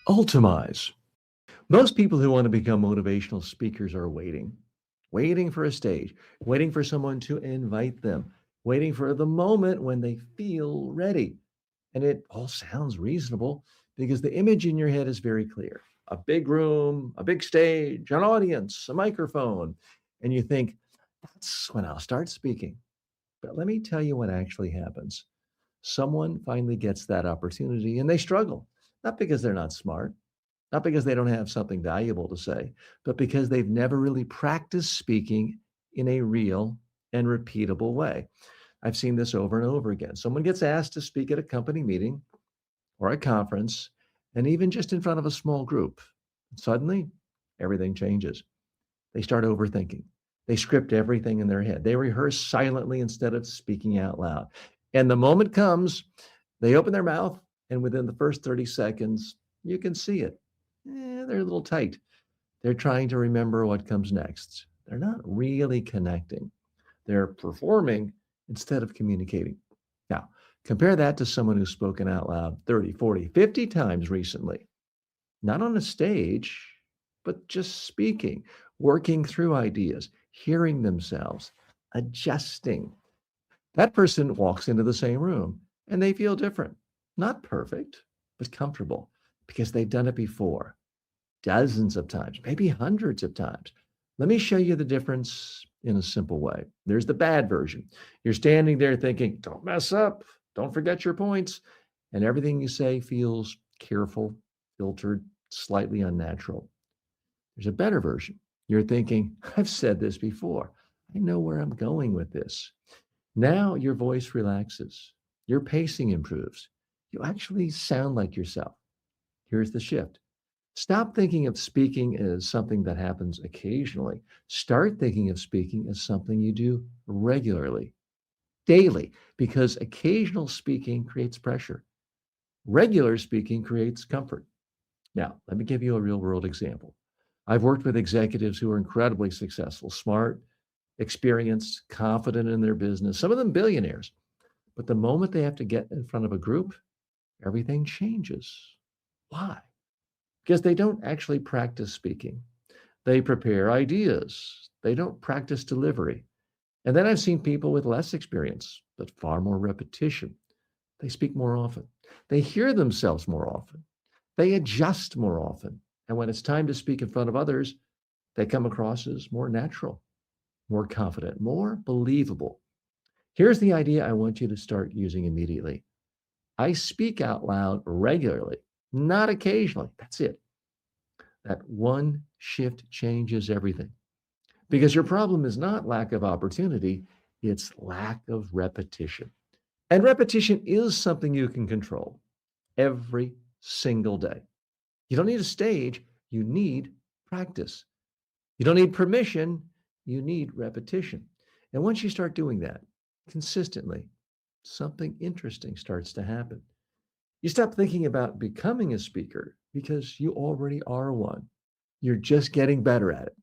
Ultamize. Most people who want to become motivational speakers are waiting for a stage, waiting for someone to invite them, waiting for the moment when they feel ready. And it all sounds reasonable because the image in your head is very clear: a big room, a big stage, an audience, a microphone. And you think, that's when I'll start speaking. But let me tell you what actually happens. Someone finally gets that opportunity and they struggle, not because they're not smart, not because they don't have something valuable to say, but because they've never really practiced speaking in a real and repeatable way. I've seen this over and over again. Someone gets asked to speak at a company meeting or a conference, and even just in front of a small group. Suddenly, everything changes. They start overthinking. They script everything in their head. They rehearse silently instead of speaking out loud. And the moment comes, they open their mouth, and within the first 30 seconds, you can see it. They're a little tight. They're trying to remember what comes next. They're not really connecting. They're performing instead of communicating. Now, compare that to someone who's spoken out loud 30, 40, 50 times recently, not on a stage, but just speaking, working through ideas, hearing themselves, adjusting. That person walks into the same room and they feel different. Not perfect, but comfortable because they've done it before dozens of times, maybe hundreds of times. Let me show you the difference in a simple way. There's the bad version. You're standing there thinking, don't mess up, don't forget your points. And everything you say feels careful, filtered, slightly unnatural. There's a better version. You're thinking, I've said this before. I know where I'm going with this. Now your voice relaxes, your pacing improves. You actually sound like yourself. Here's the shift. Stop thinking of speaking as something that happens occasionally. Start thinking of speaking as something you do regularly, daily, because occasional speaking creates pressure. Regular speaking creates comfort. Now, let me give you a real world example. I've worked with executives who are incredibly successful, smart, experienced, confident in their business, some of them billionaires. But the moment they have to get in front of a group, everything changes. Why? Because they don't actually practice speaking. They prepare ideas. They don't practice delivery. And then I've seen people with less experience, but far more repetition. They speak more often. They hear themselves more often. They adjust more often. And when it's time to speak in front of others, they come across as more natural, more confident, more believable. Here's the idea I want you to start using immediately. I speak out loud regularly, not occasionally. That's it. That one shift changes everything. Because your problem is not lack of opportunity, it's lack of repetition. And repetition is something you can control every single day. You don't need a stage, you need practice. You don't need permission, you need repetition. And once you start doing that consistently, something interesting starts to happen. You stop thinking about becoming a speaker because you already are one. You're just getting better at it.